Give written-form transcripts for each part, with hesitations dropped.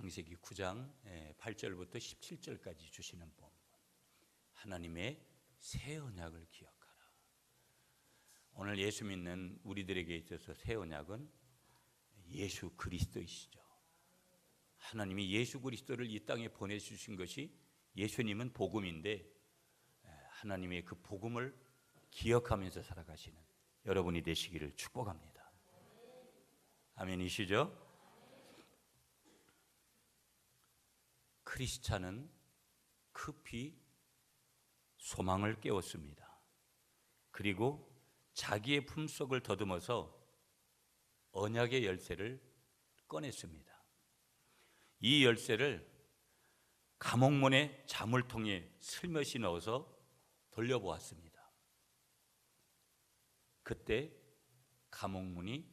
창세기 9장 8절부터 17절까지 주시는 본문, 하나님의 새 언약을 기억하라. 오늘 예수 믿는 우리들에게 있어서 새 언약은 예수 그리스도이시죠. 하나님이 예수 그리스도를 이 땅에 보내주신 것이, 예수님은 복음인데 하나님의 그 복음을 기억하면서 살아가시는 여러분이 되시기를 축복합니다. 아멘이시죠? 크리스찬은 급히 소망을 깨웠습니다. 그리고 자기의 품속을 더듬어서 언약의 열쇠를 꺼냈습니다. 이 열쇠를 감옥문에 자물통에 슬며시 넣어서 돌려보았습니다. 그때 감옥문이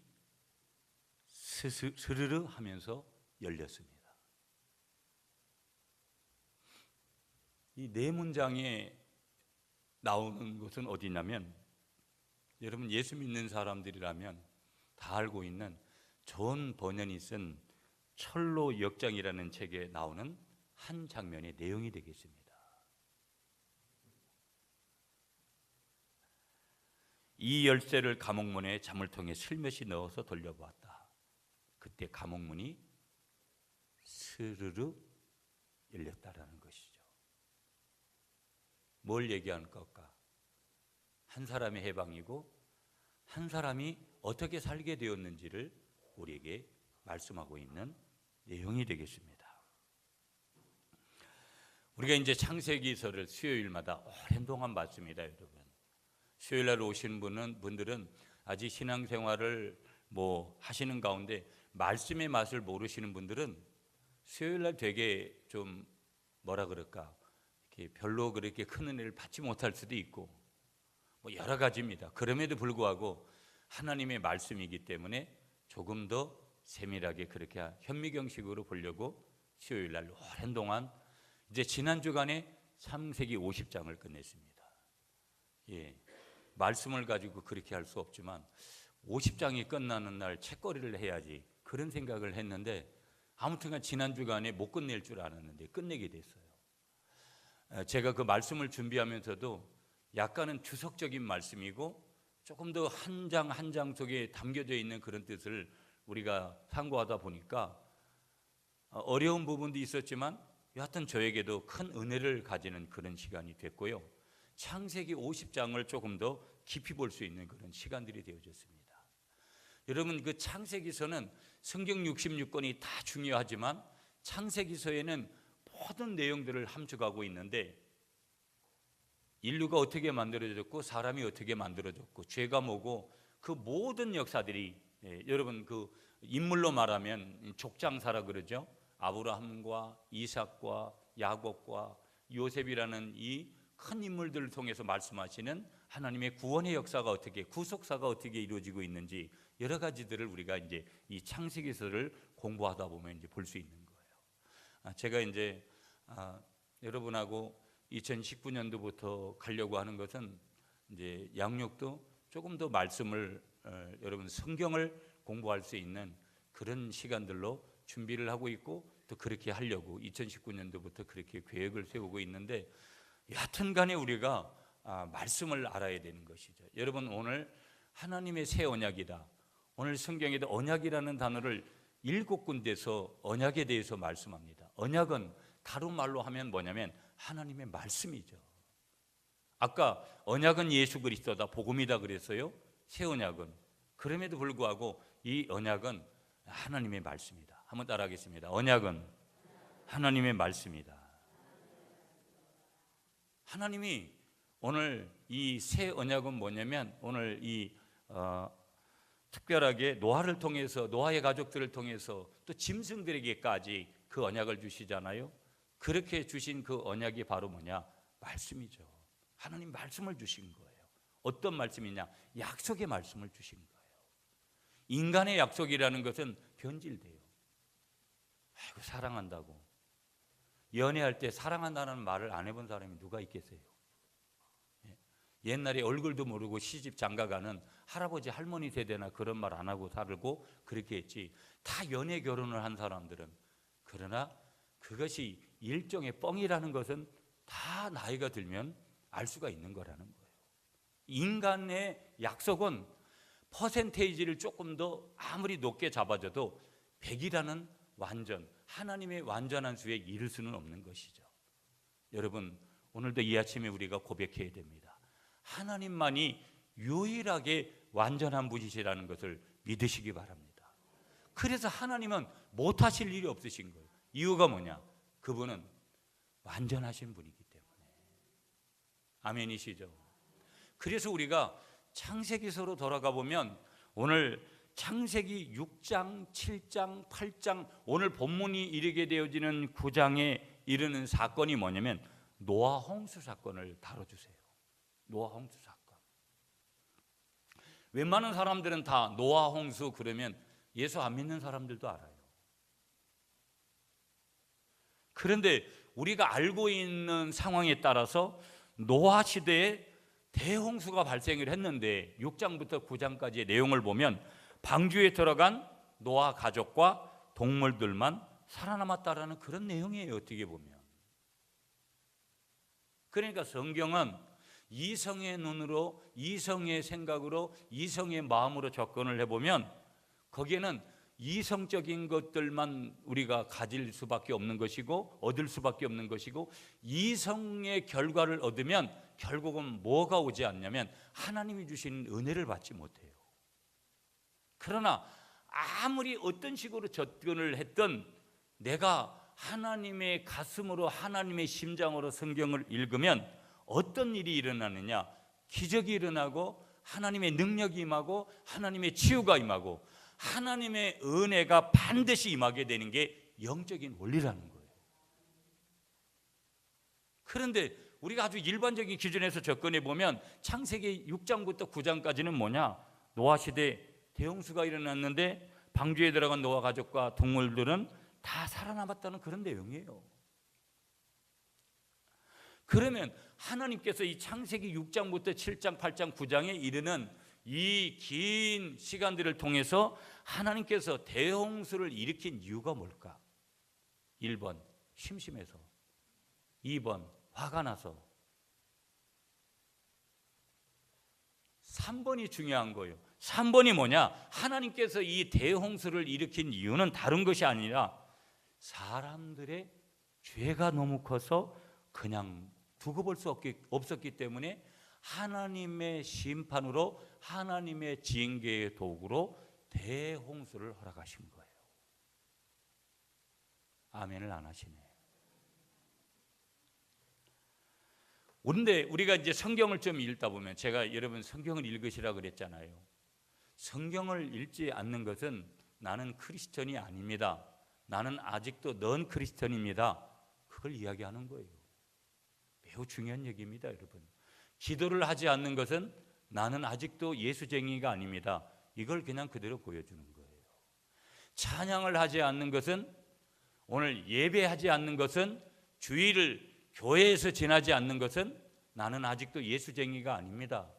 스르르 하면서 열렸습니다. 이 네 문장에 나오는 것은 어디냐면, 여러분 예수 믿는 사람들이라면 다 알고 있는 존 버년이 쓴 철로 역장이라는 책에 나오는 한 장면의 내용이 되겠습니다. 이 열쇠를 감옥문에 자물통에 슬며시 넣어서 돌려보았다. 그때 감옥문이 스르르 열렸다라는 것이죠. 뭘 얘기하는 걸까? 한 사람의 해방이고 한 사람이 어떻게 살게 되었는지를 우리에게 말씀하고 있는 내용이 되겠습니다. 우리가 이제 창세기서를 수요일마다 오랜 동안 봤습니다, 여러분. 수요일 날 오신 분들은 아직 신앙생활을 하시는 가운데 말씀의 맛을 모르시는 분들은 수요일 날 되게 좀 별로 그렇게 큰 은혜를 받지 못할 수도 있고 여러 가지입니다. 그럼에도 불구하고 하나님의 말씀이기 때문에 조금 더 세밀하게 그렇게 현미경식으로 보려고 수요일 날 오랜 동안, 이제 지난 주간에 창세기 50장을 끝냈습니다. 말씀을 가지고 그렇게 할 수 없지만 50장이 끝나는 날 책거리를 해야지, 그런 생각을 했는데 아무튼간 지난 주간에 못 끝낼 줄 알았는데 끝내게 됐어요. 제가 그 말씀을 준비하면서도 약간은 주석적인 말씀이고 조금 더 한 장 한 장 속에 담겨져 있는 그런 뜻을 우리가 상고하다 보니까 어려운 부분도 있었지만 여하튼 저에게도 큰 은혜를 가지는 그런 시간이 됐고요. 창세기 50장을 조금 더 깊이 볼 수 있는 그런 시간들이 되어졌습니다. 여러분, 그 창세기서는 성경 66권이 다 중요하지만 창세기서에는 모든 내용들을 함축하고 있는데, 인류가 어떻게 만들어졌고 사람이 어떻게 만들어졌고 죄가 뭐고 그 모든 역사들이, 여러분 그 인물로 말하면 족장사라 그러죠. 아브라함과 이삭과 야곱과 요셉이라는 이 큰 인물들을 통해서 말씀하시는 하나님의 구원의 역사가 어떻게, 구속사가 어떻게 이루어지고 있는지 여러 가지들을 우리가 이제 이 창세기서를 공부하다 보면 이제 볼 수 있는 거예요. 제가 이제 여러분하고 2019년도부터 가려고 하는 것은, 이제 양육도 조금 더 말씀을, 여러분 성경을 공부할 수 있는 그런 시간들로 준비를 하고 있고, 또 그렇게 하려고 2019년도부터 그렇게 계획을 세우고 있는데, 여하튼 간에 우리가 말씀을 알아야 되는 것이죠. 여러분, 오늘 하나님의 새 언약이다. 오늘 성경에도 언약이라는 단어를 7군데서 언약에 대해서 말씀합니다. 언약은 다른 말로 하면 뭐냐면 하나님의 말씀이죠. 아까 언약은 예수 그리스도다, 복음이다 그랬어요. 새 언약은, 그럼에도 불구하고 이 언약은 하나님의 말씀이다. 한번 따라하겠습니다. 언약은 하나님의 말씀이다. 하나님이 오늘 이 새 언약은 뭐냐면, 오늘 이 특별하게 노아를 통해서, 노아의 가족들을 통해서 또 짐승들에게까지 그 언약을 주시잖아요. 그렇게 주신 그 언약이 바로 뭐냐? 말씀이죠. 하나님 말씀을 주신 거예요. 어떤 말씀이냐? 약속의 말씀을 주신 거예요. 인간의 약속이라는 것은 변질돼요. 아이고, 사랑한다고. 연애할 때 사랑한다는 말을 안 해본 사람이 누가 있겠어요? 옛날에 얼굴도 모르고 시집 장가가는 할아버지 할머니 세대나 그런 말 안 하고 살고 그렇게 했지, 다 연애 결혼을 한 사람들은 그러나 그것이 일종의 뻥이라는 것은 다 나이가 들면 알 수가 있는 거라는 거예요. 인간의 약속은 퍼센테이지를 조금 더 아무리 높게 잡아줘도 100이라는 완전, 하나님의 완전한 수에 이를 수는 없는 것이죠. 여러분, 오늘도 이 아침에 우리가 고백해야 됩니다. 하나님만이 유일하게 완전한 분이시라는 것을 믿으시기 바랍니다. 그래서 하나님은 못하실 일이 없으신 거예요. 이유가 뭐냐? 그분은 완전하신 분이기 때문에. 아멘이시죠? 그래서 우리가 창세기서로 돌아가 보면 오늘 창세기 6장, 7장, 8장, 오늘 본문이 이르게 되어지는 9장에 이르는 사건이 뭐냐면 노아 홍수 사건을 다뤄주세요. 노아 홍수 사건. 웬만한 사람들은 다 노아 홍수 그러면 예수 안 믿는 사람들도 알아요. 그런데 우리가 알고 있는 상황에 따라서 노아 시대에 대홍수가 발생을 했는데 6장부터 9장까지의 내용을 보면 방주에 들어간 노아 가족과 동물들만 살아남았다라는 그런 내용이에요. 어떻게 보면. 그러니까 성경은 이성의 눈으로, 이성의 생각으로, 이성의 마음으로 접근을 해보면 거기에는 이성적인 것들만 우리가 가질 수밖에 없는 것이고 얻을 수밖에 없는 것이고, 이성의 결과를 얻으면 결국은 뭐가 오지 않냐면 하나님이 주신 은혜를 받지 못해요. 그러나 아무리 어떤 식으로 접근을 했든 내가 하나님의 가슴으로, 하나님의 심장으로 성경을 읽으면 어떤 일이 일어나느냐? 기적이 일어나고 하나님의 능력이 임하고 하나님의 치유가 임하고 하나님의 은혜가 반드시 임하게 되는 게 영적인 원리라는 거예요. 그런데 우리가 아주 일반적인 기준에서 접근해 보면 창세기 6장부터 9장까지는 뭐냐? 노아 시대 대홍수가 일어났는데 방주에 들어간 노아 가족과 동물들은 다 살아남았다는 그런 내용이에요. 그러면 하나님께서 이 창세기 6장부터 7장, 8장, 9장에 이르는 이 긴 시간들을 통해서 하나님께서 대홍수를 일으킨 이유가 뭘까? 1번 심심해서, 2번 화가 나서, 3번이 중요한 거예요. 3번이 뭐냐? 하나님께서 이 대홍수를 일으킨 이유는 다른 것이 아니라 사람들의 죄가 너무 커서 그냥 두고 볼 수 없었기 때문에 하나님의 심판으로, 하나님의 징계의 도구로 대홍수를 허락하신 거예요. 아멘을 안 하시네. 그런데 우리가 이제 성경을 좀 읽다 보면, 제가 여러분 성경을 읽으시라 그랬잖아요. 성경을 읽지 않는 것은 나는 크리스천이 아닙니다, 나는 아직도 넌 크리스천입니다, 그걸 이야기하는 거예요. 매우 중요한 얘기입니다, 여러분. 기도를 하지 않는 것은 나는 아직도 예수쟁이가 아닙니다, 이걸 그냥 그대로 보여주는 거예요. 찬양을 하지 않는 것은, 오늘 예배하지 않는 것은, 주일을 교회에서 지나지 않는 것은 나는 아직도 예수쟁이가 아닙니다.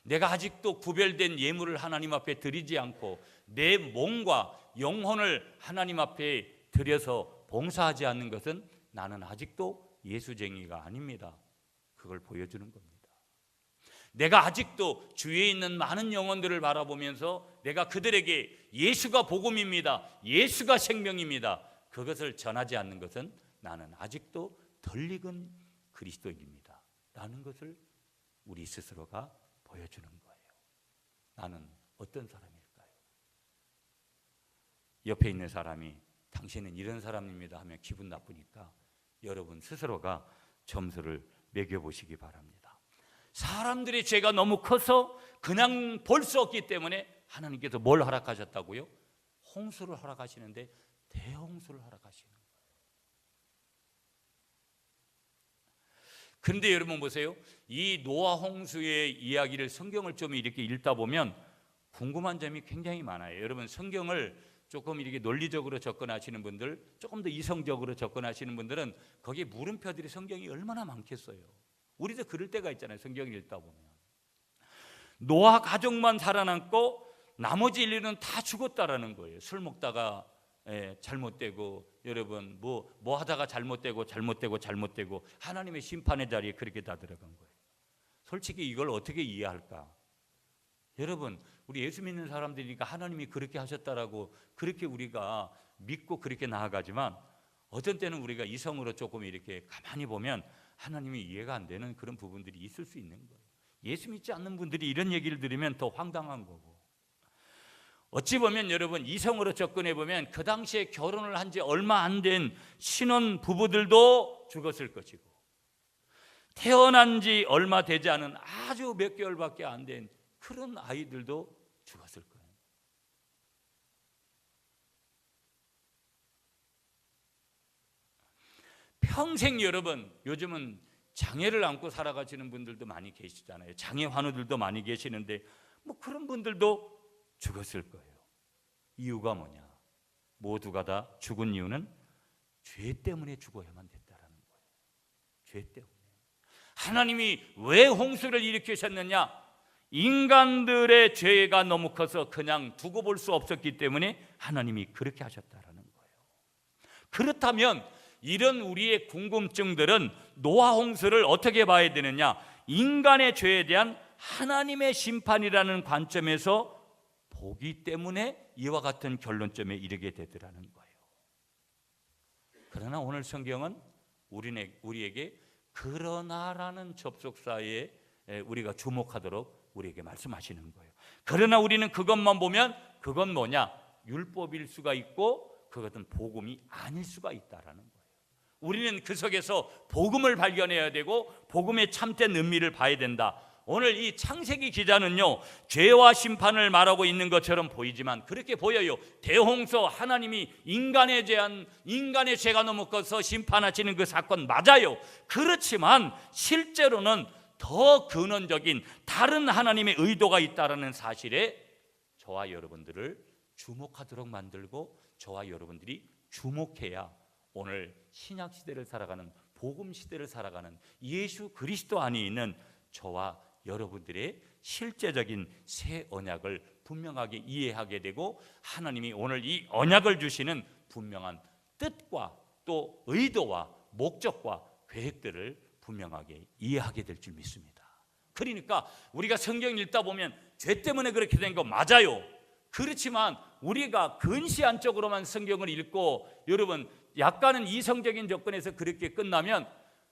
내가 아직도 구별된 예물을 하나님 앞에 드리지 않고 내 몸과 영혼을 하나님 앞에 드려서 봉사하지 않는 것은 나는 아직도 예수쟁이가 아닙니다, 그걸 보여주는 겁니다. 내가 아직도 주위에 있는 많은 영혼들을 바라보면서 내가 그들에게 예수가 복음입니다, 예수가 생명입니다, 그것을 전하지 않는 것은 나는 아직도 덜 익은 그리스도인입니다 라는 것을 우리 스스로가 보여주는 거예요. 나는 어떤 사람일까요? 옆에 있는 사람이 당신은 이런 사람입니다 하면 기분 나쁘니까 여러분 스스로가 점수를 매겨보시기 바랍니다. 사람들의 죄가 너무 커서 그냥 볼 수 없기 때문에 하나님께서 뭘 허락하셨다고요? 홍수를 허락하시는데 대홍수를 허락하시는 거예요. 그런데 여러분 보세요. 이 노아 홍수의 이야기를, 성경을 좀 이렇게 읽다 보면 궁금한 점이 굉장히 많아요. 여러분 성경을 조금 이렇게 논리적으로 접근하시는 분들, 조금 더 이성적으로 접근하시는 분들은 거기에 물음표들이 성경이 얼마나 많겠어요. 우리도 그럴 때가 있잖아요. 성경을 읽다 보면 노아 가족만 살아남고 나머지 인류는 다 죽었다라는 거예요. 술 먹다가 잘못되고 여러분 뭐 하다가 잘못되고 하나님의 심판의 자리에 그렇게 다 들어간 거예요. 솔직히 이걸 어떻게 이해할까? 여러분, 우리 예수 믿는 사람들이니까 하나님이 그렇게 하셨다라고 그렇게 우리가 믿고 그렇게 나아가지만, 어떤 때는 우리가 이성으로 조금 이렇게 가만히 보면 하나님이 이해가 안 되는 그런 부분들이 있을 수 있는 거예요. 예수 믿지 않는 분들이 이런 얘기를 들으면 더 황당한 거고, 어찌 보면 여러분 이성으로 접근해 보면 그 당시에 결혼을 한 지 얼마 안 된 신혼 부부들도 죽었을 것이고, 태어난 지 얼마 되지 않은 아주 몇 개월밖에 안 된 그런 아이들도 죽었을 거예요. 평생 여러분, 요즘은 장애를 안고 살아가시는 분들도 많이 계시잖아요. 장애 환우들도 많이 계시는데 뭐 그런 분들도 죽었을 거예요. 이유가 뭐냐? 모두가 다 죽은 이유는 죄 때문에 죽어야만 됐다라는 거예요. 죄 때문에. 하나님이 왜 홍수를 일으키셨느냐? 인간들의 죄가 너무 커서 그냥 두고 볼 수 없었기 때문에 하나님이 그렇게 하셨다라는 거예요. 그렇다면 이런 우리의 궁금증들은 노아 홍수를 어떻게 봐야 되느냐? 인간의 죄에 대한 하나님의 심판이라는 관점에서 보기 때문에 이와 같은 결론점에 이르게 되더라는 거예요. 그러나 오늘 성경은 우리에게 그러나라는 접속사에 우리가 주목하도록 우리에게 말씀하시는 거예요. 그러나 우리는 그것만 보면 그건 뭐냐? 율법일 수가 있고 그것은 복음이 아닐 수가 있다라는 거예요. 우리는 그 속에서 복음을 발견해야 되고 복음의 참된 의미를 봐야 된다. 오늘 이 창세기 기자는요, 죄와 심판을 말하고 있는 것처럼 보이지만 그렇게 보여요. 대홍수, 하나님이 인간의 죄가 너무 커서 심판하시는 그 사건 맞아요. 그렇지만 실제로는 더 근원적인 다른 하나님의 의도가 있다는 사실에 저와 여러분들을 주목하도록 만들고 저와 여러분들이 주목해야 오늘 신약 시대를 살아가는, 복음 시대를 살아가는 예수 그리스도 안에 있는 저와 여러분들의 실제적인 새 언약을 분명하게 이해하게 되고, 하나님이 오늘 이 언약을 주시는 분명한 뜻과 또 의도와 목적과 계획들을 분명하게 이해하게 될 줄 믿습니다. 그러니까 우리가 성경 읽다 보면 죄 때문에 그렇게 된 거 맞아요. 그렇지만 우리가 근시안적으로만 성경을 읽고 여러분 약간은 이성적인 접근에서 그렇게 끝나면,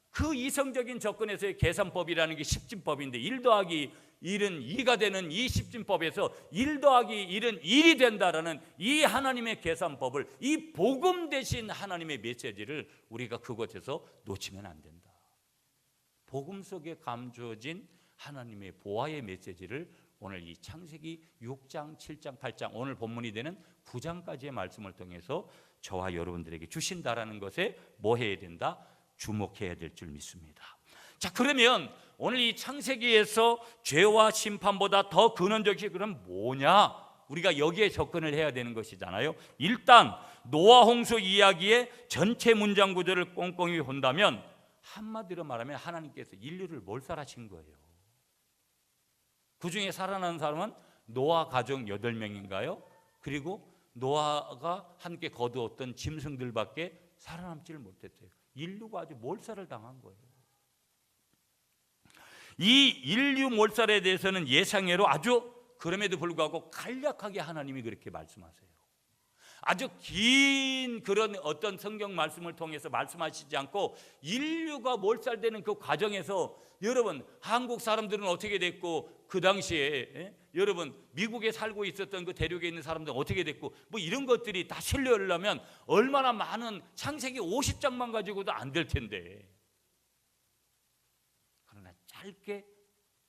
그 이성적인 접근에서의 계산법이라는 게 십진법인데 1 더하기 1은 2가 되는 이 십진법에서 1 더하기 1은 1이 된다라는 이 하나님의 계산법을, 이 복음 대신 하나님의 메시지를 우리가 그곳에서 놓치면 안 된다. 복음 속에 감추어진 하나님의 보화의 메시지를 오늘 이 창세기 6장, 7장, 8장, 오늘 본문이 되는 9장까지의 말씀을 통해서 저와 여러분들에게 주신다라는 것에 뭐 해야 된다? 주목해야 될 줄 믿습니다. 자, 그러면 오늘 이 창세기에서 죄와 심판보다 더 근원적인 그럼 뭐냐? 우리가 여기에 접근을 해야 되는 것이잖아요. 일단 노아 홍수 이야기의 전체 문장 구조를 꼼꼼히 본다면 한마디로 말하면 하나님께서 인류를 몰살하신 거예요. 그 중에 살아나는 사람은 노아 가족 8명인가요? 그리고 노아가 함께 거두었던 짐승들밖에 살아남지를 못했어요. 인류가 아주 몰살을 당한 거예요. 이 인류 몰살에 대해서는 예상외로 아주, 그럼에도 불구하고 간략하게 하나님이 그렇게 말씀하세요. 아주 긴 그런 어떤 성경 말씀을 통해서 말씀하시지 않고 인류가 몰살되는 그 과정에서 여러분 한국 사람들은 어떻게 됐고, 그 당시에 여러분 미국에 살고 있었던 그 대륙에 있는 사람들은 어떻게 됐고, 뭐 이런 것들이 다 실려오려면 얼마나 많은 창세기 50장만 가지고도 안 될 텐데, 그러나 짧게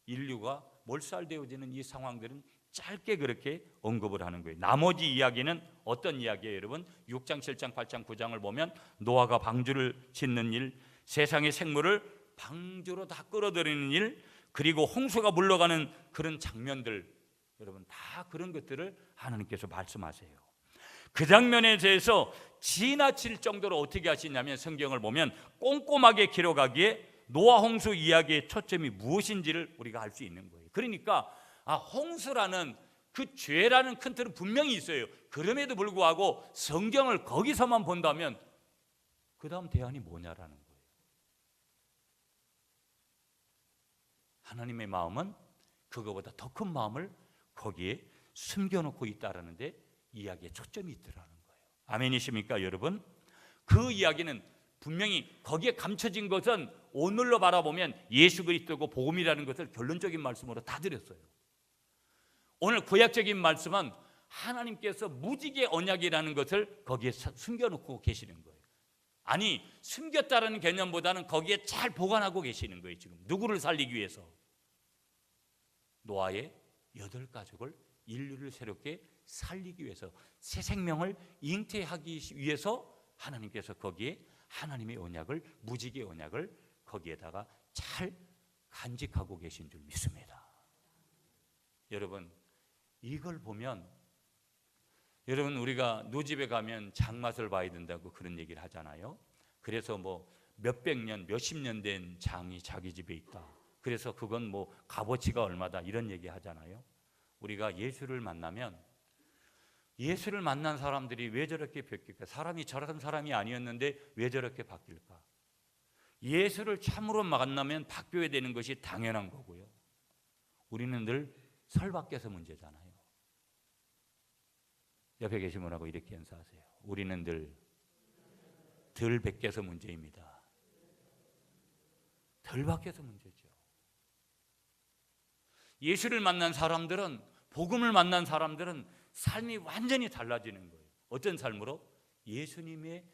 인류가 몰살되어지는 이 상황들은 짧게 그렇게 언급을 하는 거예요. 나머지 이야기는 어떤 이야기예요, 여러분? 6장, 7장, 8장, 9장을 보면 노아가 방주를 짓는 일, 세상의 생물을 방주로 다 끌어들이는 일, 그리고 홍수가 물러가는 그런 장면들, 여러분 다 그런 것들을 하나님께서 말씀하세요. 그 장면에 대해서 지나칠 정도로 어떻게 하시냐면 성경을 보면 꼼꼼하게 기록하기에 노아 홍수 이야기의 초점이 무엇인지를 우리가 알 수 있는 거예요. 그러니까 홍수라는 그 죄라는 큰 틀은 분명히 있어요. 그럼에도 불구하고 성경을 거기서만 본다면 그 다음 대안이 뭐냐라는 거예요. 하나님의 마음은 그거보다 더 큰 마음을 거기에 숨겨놓고 있다라는 데 이야기에 초점이 있더라는 거예요. 아멘이십니까 여러분? 그 이야기는 분명히 거기에 감춰진 것은 오늘로 바라보면 예수 그리스도고 복음이라는 것을 결론적인 말씀으로 다 드렸어요. 오늘 구약적인 말씀은 하나님께서 무지개 언약이라는 것을 거기에 숨겨놓고 계시는 거예요. 아니, 숨겼다는 개념보다는 거기에 잘 보관하고 계시는 거예요. 지금 누구를 살리기 위해서? 노아의 8가족을, 인류를 새롭게 살리기 위해서, 새 생명을 잉태하기 위해서 하나님께서 거기에 하나님의 언약을, 무지개 언약을 거기에다가 잘 간직하고 계신 줄 믿습니다. 여러분, 이걸 보면, 여러분 우리가 노집에 가면 장맛을 봐야 된다고 그런 얘기를 하잖아요. 그래서 뭐 몇백 년, 몇십 년 된 장이 자기 집에 있다. 그래서 그건 뭐 값어치가 얼마다 이런 얘기 하잖아요. 우리가 예수를 만나면, 예수를 만난 사람들이 왜 저렇게 바뀔까? 사람이 저런 사람이 아니었는데 왜 저렇게 바뀔까? 예수를 참으로 만나면 바뀌어야 되는 것이 당연한 거고요. 우리는 늘 설밖에서 문제잖아요. 옆에 계신 분하고 이렇게 인사하세요. 우리는 늘 덜 밖에서 문제입니다. 덜 밖에서 문제죠. 예수를 만난 사람들은, 복음을 만난 사람들은 삶이 완전히 달라지는 거예요. 어떤 삶으로? 예수님의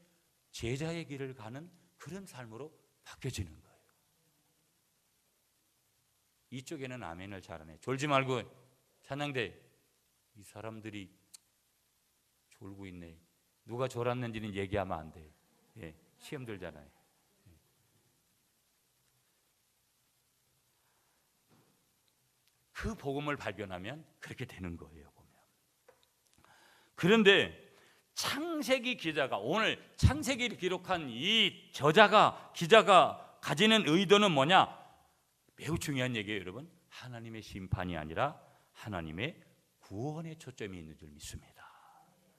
제자의 길을 가는 그런 삶으로 바뀌어지는 거예요. 이쪽에는 아멘을 잘하네. 졸지 말고 찬양대. 이 사람들이 졸고 있네. 누가 졸았는지는 얘기하면 안 돼. 예, 시험 들잖아요. 그 복음을 발견하면 그렇게 되는 거예요. 보면. 그런데 창세기 기자가, 오늘 창세기를 기록한 이 기자가 가지는 의도는 뭐냐? 매우 중요한 얘기예요, 여러분. 하나님의 심판이 아니라 하나님의 구원에 초점이 있는 줄 믿습니다.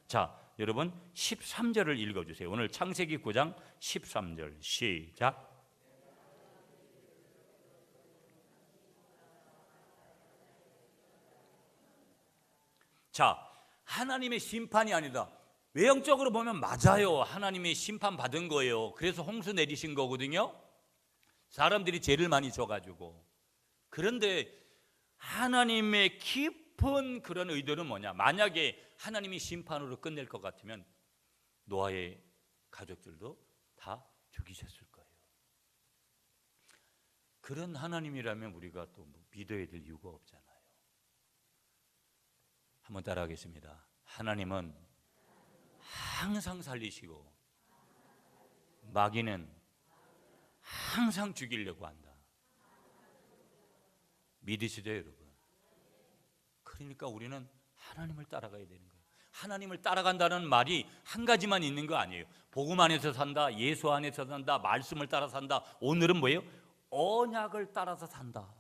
자, 여러분 13절을 읽어주세요. 오늘 창세기 9장 13절 시작. 자, 하나님의 심판이 아니다. 외형적으로 보면 맞아요. 하나님의 심판 받은 거예요. 그래서 홍수 내리신 거거든요. 사람들이 죄를 많이 져가지고. 그런데 하나님의 깊은 그런 의도는 뭐냐? 만약에 하나님이 심판으로 끝낼 것 같으면 노아의 가족들도 다 죽이셨을 거예요. 그런 하나님이라면 우리가 또 믿어야 될 이유가 없잖아요. 한번 따라하겠습니다. 하나님은 항상 살리시고 마귀는 항상 죽이려고 한다. 믿으시죠, 여러분? 그러니까 우리는 하나님을 따라가야 되는 거예요. 하나님을 따라간다는 말이 한 가지만 있는 거 아니에요. 복음 안에서 산다, 예수 안에서 산다, 말씀을 따라 산다. 오늘은 뭐예요? 언약을 따라서 산다.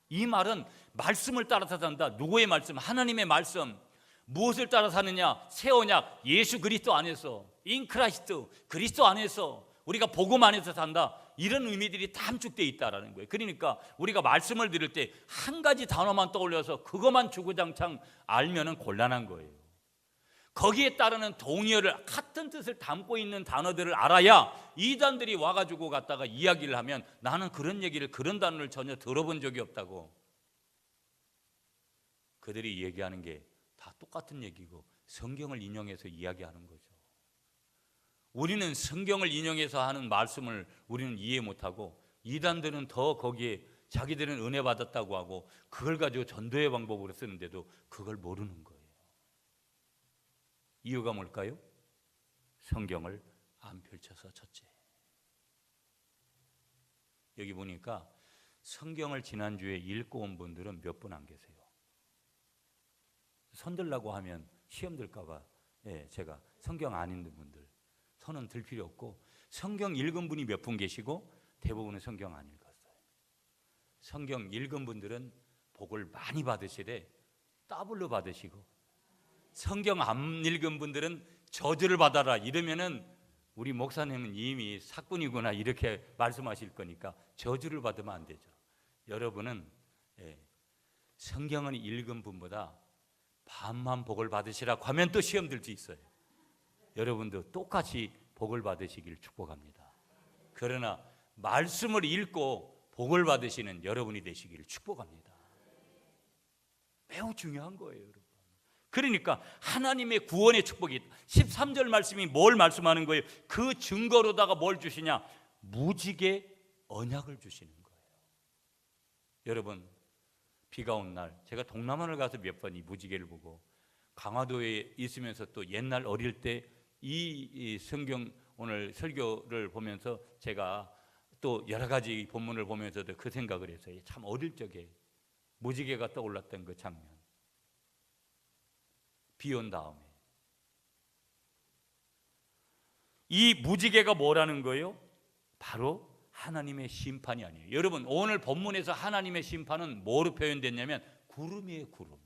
이 말은 말씀을 따라서 산다. 누구의 말씀? 하나님의 말씀. 무엇을 따라 사느냐? 새 언약, 예수 그리스도 안에서, 인 크라이스트, 그리스도 안에서 우리가 복음 안에서 산다. 이런 의미들이 다 함축되어 있다는 거예요. 그러니까 우리가 말씀을 들을 때 한 가지 단어만 떠올려서 그것만 주구장창 알면은 곤란한 거예요. 거기에 따르는 동의어를, 같은 뜻을 담고 있는 단어들을 알아야 이단들이 와가지고 갖다가 이야기를 하면 나는 그런 얘기를, 그런 단어를 전혀 들어본 적이 없다고. 그들이 얘기하는 게 다 똑같은 얘기고 성경을 인용해서 이야기하는 거죠. 우리는 성경을 인용해서 하는 말씀을 우리는 이해 못하고, 이단들은 더 거기에 자기들은 은혜 받았다고 하고 그걸 가지고 전도의 방법으로 쓰는데도 그걸 모르는 거예요. 이유가 뭘까요? 성경을 안 펼쳐서. 첫째, 여기 보니까 성경을 지난주에 읽고 온 분들은 몇 분 안 계세요. 손 들라고 하면 시험 들까 봐 제가 성경 안 읽는 분들 손은 들 필요 없고, 성경 읽은 분이 몇 분 계시고 대부분은 성경 안 읽었어요. 성경 읽은 분들은 복을 많이 받으시되 더블로 받으시고, 성경 안 읽은 분들은 저주를 받아라 이러면은 우리 목사님은 이미 사꾼이구나 이렇게 말씀하실 거니까 저주를 받으면 안 되죠. 여러분은 성경은 읽은 분보다 반만 복을 받으시라고 하면 또 시험 들 수 있어요. 여러분도 똑같이 복을 받으시길 축복합니다. 그러나 말씀을 읽고 복을 받으시는 여러분이 되시기를 축복합니다. 매우 중요한 거예요, 여러분. 그러니까 하나님의 구원의 축복이 13절 말씀이 뭘 말씀하는 거예요? 그 증거로다가 뭘 주시냐? 무지개 언약을 주시는 거예요. 여러분, 비가 온 날 제가 동남아를 가서 몇 번 이 무지개를 보고 강화도에 있으면서 또 옛날 어릴 때 이 성경 오늘 설교를 보면서 제가 또 여러 가지 본문을 보면서도 그 생각을 했어요. 참 어릴 적에 무지개가 떠올랐던 그 장면. 비 온 다음에 이 무지개가 뭐라는 거예요? 바로 하나님의 심판이 아니에요. 여러분, 오늘 본문에서 하나님의 심판은 뭐로 표현됐냐면 구름이에요, 구름.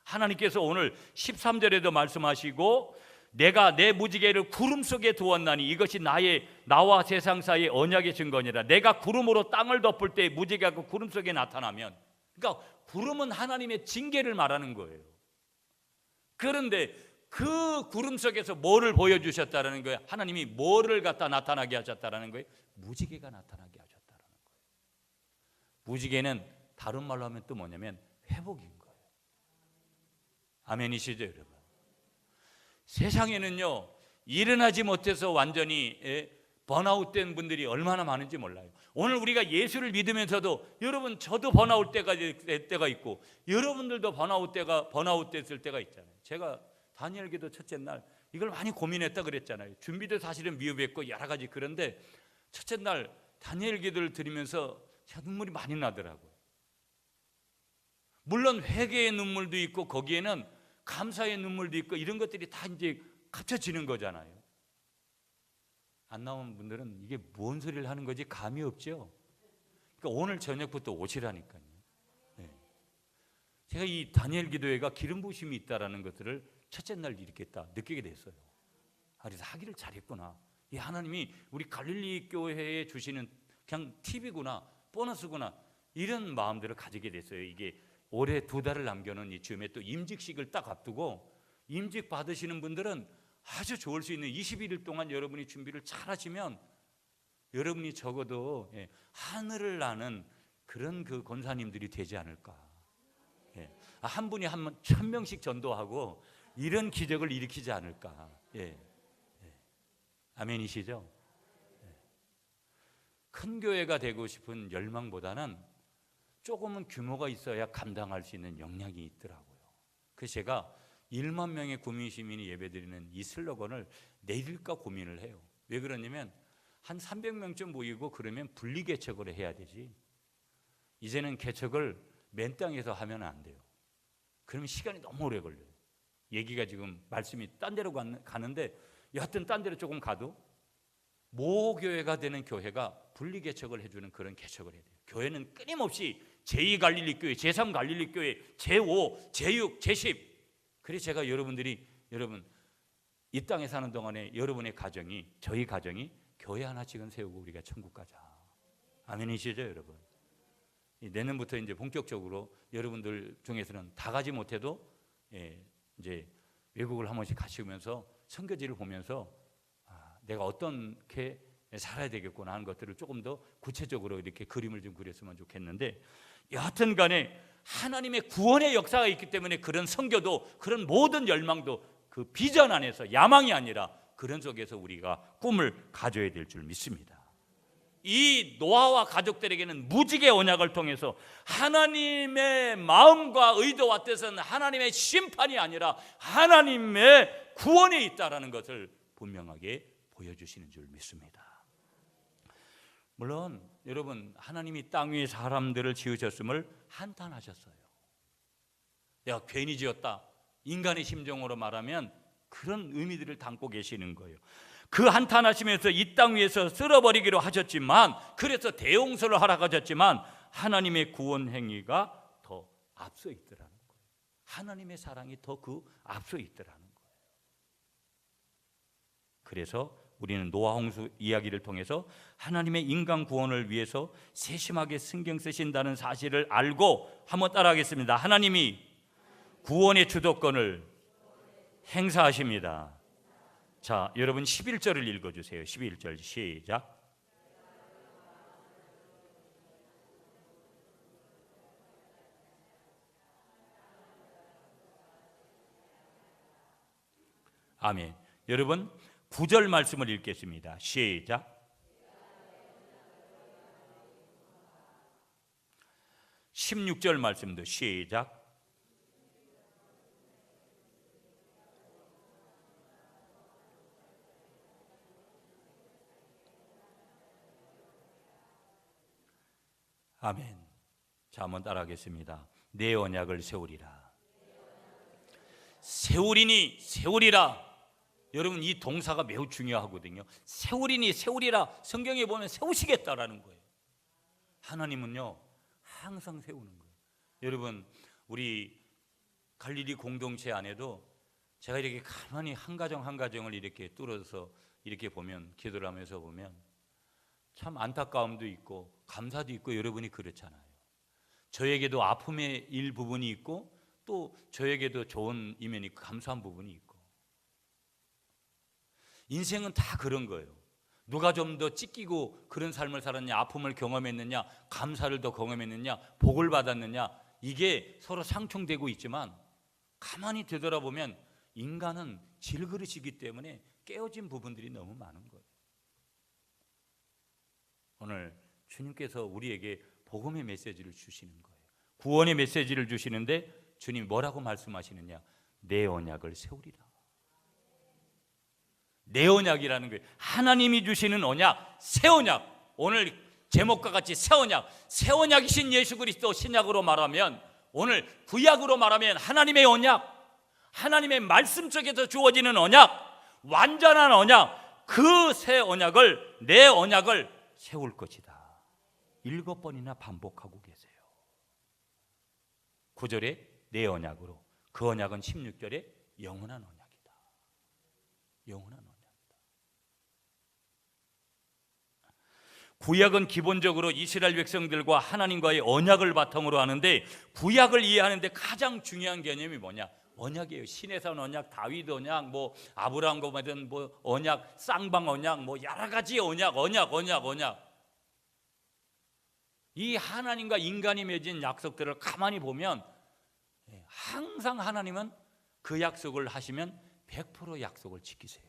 하나님께서 오늘 13절에도 말씀하시고 내가 내 무지개를 구름 속에 두었나니 이것이 나와 세상 사이의 언약의 증거니라. 내가 구름으로 땅을 덮을 때 무지개가 그 구름 속에 나타나면, 그러니까 구름은 하나님의 징계를 말하는 거예요. 그런데 그 구름 속에서 뭐를 보여주셨다는 거예요? 하나님이 뭐를 갖다 나타나게 하셨다는 거예요? 무지개가 나타나게 하셨다는 거예요. 무지개는 다른 말로 하면 또 뭐냐면 회복인 거예요. 아멘이시죠, 여러분? 세상에는요, 일어나지 못해서 완전히 번아웃된 분들이 얼마나 많은지 몰라요. 오늘 우리가 예수를 믿으면서도 여러분, 저도 번아웃 때가 있고 여러분들도 번아웃 됐을 때가 있잖아요. 제가 다니엘 기도 첫째 날 이걸 많이 고민했다 그랬잖아요. 준비도 사실은 미흡했고 여러 가지. 그런데 첫째 날 다니엘 기도를 드리면서 눈물이 많이 나더라고요. 물론 회개의 눈물도 있고 거기에는 감사의 눈물도 있고 이런 것들이 다 이제 합쳐지는 거잖아요. 안 나온 분들은 이게 뭔 소리를 하는 거지 감이 없죠. 그러니까 오늘 저녁부터 오시라니까요. 네. 제가 이 다니엘 기도회가 기름 부심이 있다라는 것들을 첫째 날 이렇게 딱 느끼게 됐어요. 그래서 하기를 잘했구나. 이 하나님이 우리 갈릴리 교회에 주시는 그냥 팁이구나, 보너스구나, 이런 마음들을 가지게 됐어요. 이게 올해 2달을 남겨놓은 이 즈음에 또 임직식을 딱 앞두고 임직 받으시는 분들은 아주 좋을 수 있는 21일 동안 여러분이 준비를 잘 하시면 여러분이 적어도 하늘을 나는 그런 그 권사님들이 되지 않을까. 한 분이 1000명씩 전도하고 이런 기적을 일으키지 않을까. 아멘이시죠? 큰 교회가 되고 싶은 열망보다는 조금은 규모가 있어야 감당할 수 있는 역량이 있더라고요. 그래서 제가 1만 명의 구민 시민이 예배드리는 이 슬로건을 내릴까 고민을 해요. 왜 그러냐면 한 300명쯤 모이고 그러면 분리 개척을 해야 되지. 이제는 개척을 맨 땅에서 하면 안 돼요. 그러면 시간이 너무 오래 걸려요. 얘기가 지금 말씀이 딴 데로 가는데 여하튼 딴 데로 조금 가도 모교회가 되는 교회가 분리 개척을 해주는 그런 개척을 해야 돼요. 교회는 끊임없이 제2 갈릴리 교회, 제3 갈릴리 교회, 제5, 제6, 제10. 그래서 제가 여러분 이 땅에 사는 동안에 여러분의 가정이, 저희 가정이 교회 하나씩은 세우고 우리가 천국 가자. 아멘이시죠, 여러분? 내년부터 이제 본격적으로 여러분들 중에서는 다 가지 못해도 이제 외국을 한 번씩 가시면서 선교지를 보면서 내가 어떻게 살아야 되겠구나 하는 것들을 조금 더 구체적으로 이렇게 그림을 좀 그렸으면 좋겠는데, 여하튼 간에 하나님의 구원의 역사가 있기 때문에 그런 선교도, 그런 모든 열망도 그 비전 안에서, 야망이 아니라 그런 속에서 우리가 꿈을 가져야 될 줄 믿습니다. 이 노아와 가족들에게는 무지개 언약을 통해서 하나님의 마음과 의도와 뜻은 하나님의 심판이 아니라 하나님의 구원에 있다라는 것을 분명하게 보여주시는 줄 믿습니다. 물론 여러분, 하나님이 땅 위에 사람들을 지으셨음을 한탄하셨어요. 내가 괜히 지었다, 인간의 심정으로 말하면 그런 의미들을 담고 계시는 거예요. 그 한탄하시면서 이 땅 위에서 쓸어버리기로 하셨지만, 그래서 대용서를 하라고 하셨지만 하나님의 구원 행위가 더 앞서 있더라는 거예요. 하나님의 사랑이 더 그 앞서 있더라는 거예요. 그래서 우리는 노아 홍수 이야기를 통해서 하나님의 인간 구원을 위해서 세심하게 신경 쓰신다는 사실을 알고 한번 따라하겠습니다. 하나님이 구원의 주도권을 행사하십니다. 자, 여러분 11절을 읽어주세요. 11절 시작. 아멘. 여러분 9절 말씀을 읽겠습니다. 시작. 16절 말씀도 시작. 아멘. 자, 한번 따라하겠습니다. 내 언약을 세우리라. 세우리니 세우리라. 여러분 이 동사가 매우 중요하거든요. 세우리니 세우리라. 성경에 보면 세우시겠다라는 거예요. 하나님은요 항상 세우는 거예요. 여러분 우리 갈릴리 공동체 안에도 제가 이렇게 가만히 한 가정 한 가정을 이렇게 뚫어서 이렇게 보면, 기도를 하면서 보면 참 안타까움도 있고 감사도 있고 여러분이 그렇잖아요. 저에게도 아픔의 일부분이 있고 또 저에게도 좋은 이면이 있고 감사한 부분이 있고, 인생은 다 그런 거예요. 누가 좀 더 찢기고 그런 삶을 살았냐, 아픔을 경험했느냐, 감사를 더 경험했느냐, 복을 받았느냐, 이게 서로 상충되고 있지만 가만히 되돌아보면 인간은 질그릇이기 때문에 깨어진 부분들이 너무 많은 거예요. 오늘 주님께서 우리에게 복음의 메시지를 주시는 거예요. 구원의 메시지를 주시는데 주님이 뭐라고 말씀하시느냐? 내 언약을 세우리라. 내 언약이라는 거예요. 하나님이 주시는 언약, 새 언약. 오늘 제목과 같이 새 언약, 새 언약이신 예수 그리스도, 신약으로 말하면, 오늘 구약으로 말하면 하나님의 언약, 하나님의 말씀 속에서 주어지는 언약, 완전한 언약, 그 새 언약을, 내 언약을 세울 것이다. 7번이나 반복하고 계세요. 9절에 내 언약으로, 그 언약은 16절에 영원한 언약이다. 영원한 언약이다. 구약은 기본적으로 이스라엘 백성들과 하나님과의 언약을 바탕으로 하는데, 구약을 이해하는데 가장 중요한 개념이 뭐냐? 언약이에요. 시내산 언약, 다윗 언약, 뭐 아브라함과 맺은 뭐 언약, 쌍방 언약, 뭐 여러 가지 언약. 이 하나님과 인간이 맺은 약속들을 가만히 보면 항상 하나님은 그 약속을 하시면 100% 약속을 지키세요.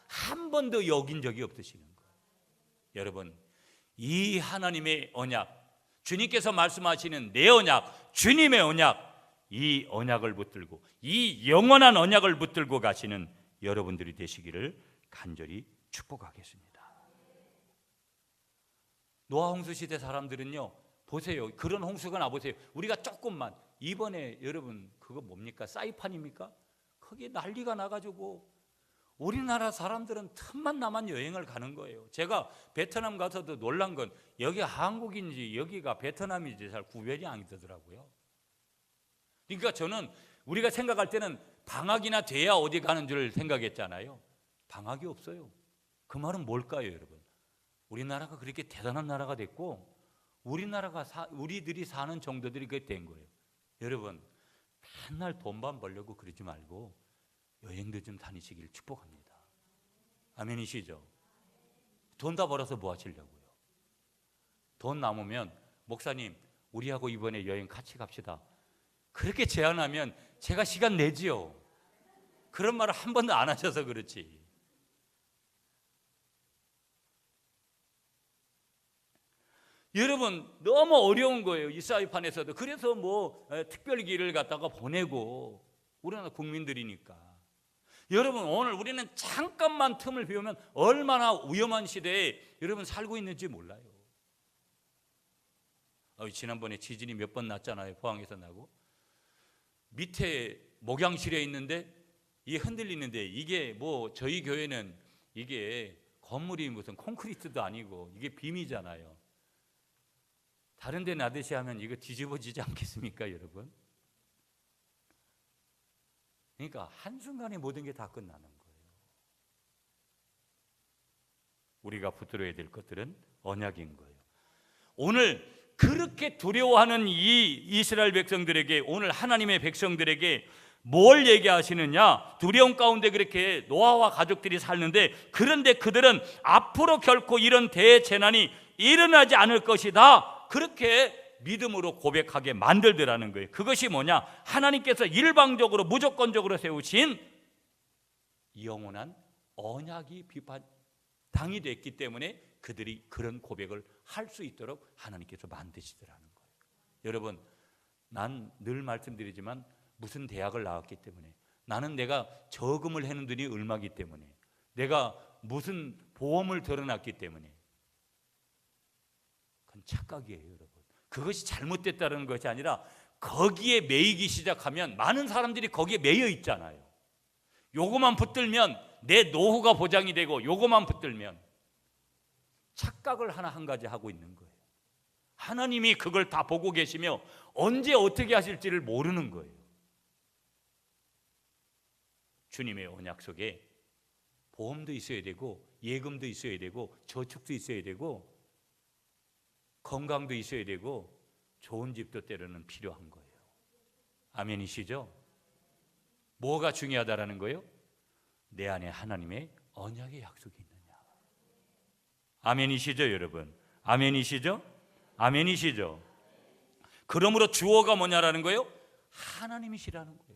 한 번도 어긴 적이 없으시는 거예요. 여러분, 이 하나님의 언약, 주님께서 말씀하시는 내 언약, 주님의 언약, 이 언약을 붙들고, 이 영원한 언약을 붙들고 가시는 여러분들이 되시기를 간절히 축복하겠습니다. 노아 홍수 시대 사람들은요, 보세요. 그런 홍수가 나보세요. 우리가 조금만, 이번에 여러분 그거 뭡니까? 사이판입니까? 거기에 난리가 나가지고 우리나라 사람들은 틈만 나면 여행을 가는 거예요. 제가 베트남 가서도 놀란 건 여기가 한국인지 여기가 베트남인지 잘 구별이 안 되더라고요. 그러니까 저는 우리가 생각할 때는 방학이나 돼야 어디 가는 줄 생각했잖아요. 방학이 없어요. 그 말은 뭘까요, 여러분? 우리나라가 그렇게 대단한 나라가 됐고, 우리들이 사는 정도들이 그렇게 된 거예요. 여러분, 맨날 돈만 벌려고 그러지 말고 여행도 좀 다니시길 축복합니다. 아멘이시죠? 돈 다 벌어서 뭐 하시려고요? 돈 남으면 목사님 우리하고 이번에 여행 같이 갑시다, 그렇게 제안하면 제가 시간 내지요. 그런 말을 한 번도 안 하셔서 그렇지. 여러분 너무 어려운 거예요, 이 사이판에서도. 그래서 뭐 특별기를 갖다가 보내고, 우리나라 국민들이니까. 여러분 오늘 우리는 잠깐만 틈을 비우면 얼마나 위험한 시대에 여러분 살고 있는지 몰라요. 지난번에 지진이 몇 번 났잖아요. 포항에서 나고, 밑에 목양실에 있는데 이게 흔들리는데, 이게 뭐 저희 교회는 이게 건물이 무슨 콘크리트도 아니고 이게 빔이잖아요. 다른 데 나듯이 하면 이거 뒤집어지지 않겠습니까, 여러분? 그러니까 한순간에 모든 게 다 끝나는 거예요. 우리가 붙들어야 될 것들은 언약인 거예요. 오늘 그렇게 두려워하는 이 이스라엘 백성들에게, 오늘 하나님의 백성들에게 뭘 얘기하시느냐? 두려움 가운데 그렇게 노아와 가족들이 살는데, 그런데 그들은 앞으로 결코 이런 대재난이 일어나지 않을 것이다, 그렇게 믿음으로 고백하게 만들더라는 거예요. 그것이 뭐냐? 하나님께서 일방적으로 무조건적으로 세우신 영원한 언약이 비판당이 됐기 때문에 그들이 그런 고백을 할 수 있도록 하나님께서 만드시더라는 거예요. 여러분, 난 늘 말씀드리지만 무슨 대학을 나왔기 때문에, 나는 내가 저금을 해놓은 돈이 얼마기 때문에, 내가 무슨 보험을 들어놨기 때문에, 그건 착각이에요, 여러분. 그것이 잘못됐다는 것이 아니라 거기에 매이기 시작하면 많은 사람들이 거기에 매여 있잖아요. 요거만 붙들면 내 노후가 보장이 되고, 요거만 붙들면 착각을 하나 한 가지 하고 있는 거예요. 하나님이 그걸 다 보고 계시며 언제 어떻게 하실지를 모르는 거예요. 주님의 언약 속에 보험도 있어야 되고, 예금도 있어야 되고, 저축도 있어야 되고, 건강도 있어야 되고, 좋은 집도 때로는 필요한 거예요. 아멘이시죠? 뭐가 중요하다라는 거예요? 내 안에 하나님의 언약의 약속이 있느냐. 아멘이시죠, 여러분? 아멘이시죠? 아멘이시죠? 그러므로 주어가 뭐냐라는 거예요? 하나님이시라는 거예요.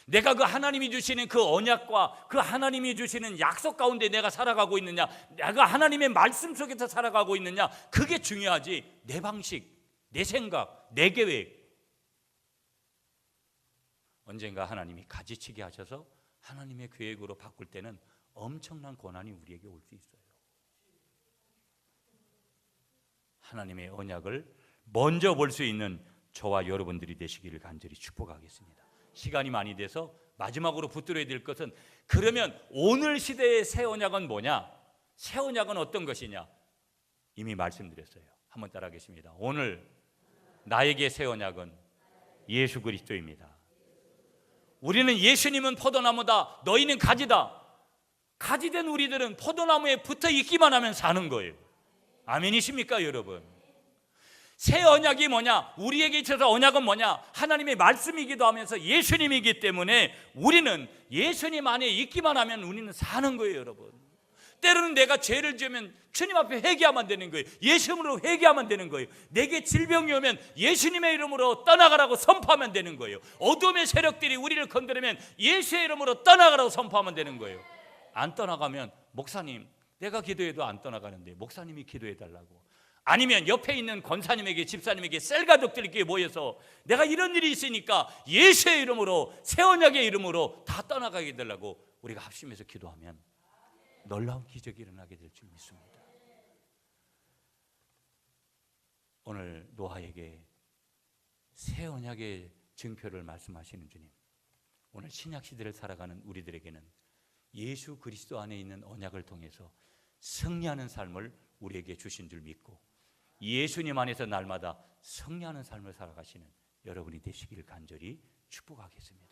내가 그 하나님이 주시는 그 언약과 그 하나님이 주시는 약속 가운데 내가 살아가고 있느냐, 내가 하나님의 말씀 속에서 살아가고 있느냐, 그게 중요하지. 내 방식, 내 생각, 내 계획. 언젠가 하나님이 가지치기 하셔서 하나님의 계획으로 바꿀 때는 엄청난 고난이 우리에게 올 수 있어요. 하나님의 언약을 먼저 볼 수 있는 저와 여러분들이 되시기를 간절히 축복하겠습니다. 시간이 많이 돼서 마지막으로 붙들어야 될 것은, 그러면 오늘 시대의 새 언약은 뭐냐? 새 언약은 어떤 것이냐? 이미 말씀드렸어요. 한번 따라하겠습니다. 오늘 나에게 새 언약은 예수 그리스도입니다. 우리는 예수님은 포도나무다, 너희는 가지다. 가지된 우리들은 포도나무에 붙어 있기만 하면 사는 거예요. 아멘이십니까, 여러분? 새 언약이 뭐냐? 우리에게 있어서 언약은 뭐냐? 하나님의 말씀이기도 하면서 예수님이기 때문에 우리는 예수님 안에 있기만 하면 우리는 사는 거예요, 여러분. 때로는 내가 죄를 지으면 주님 앞에 회개하면 되는 거예요. 예수님으로 회개하면 되는 거예요. 내게 질병이 오면 예수님의 이름으로 떠나가라고 선포하면 되는 거예요. 어둠의 세력들이 우리를 건드리면 예수의 이름으로 떠나가라고 선포하면 되는 거예요. 안 떠나가면, 목사님, 내가 기도해도 안 떠나가는데 목사님이 기도해 달라고. 아니면 옆에 있는 권사님에게, 집사님에게, 셀가족들끼리 모여서 내가 이런 일이 있으니까 예수의 이름으로, 새 언약의 이름으로 다 떠나가게 되려고 우리가 합심해서 기도하면 놀라운 기적이 일어나게 될 줄 믿습니다. 오늘 노아에게 새 언약의 증표를 말씀하시는 주님, 오늘 신약 시대를 살아가는 우리들에게는 예수 그리스도 안에 있는 언약을 통해서 승리하는 삶을 우리에게 주신 줄 믿고, 예수님 안에서 날마다 승리하는 삶을 살아가시는 여러분이 되시기를 간절히 축복하겠습니다.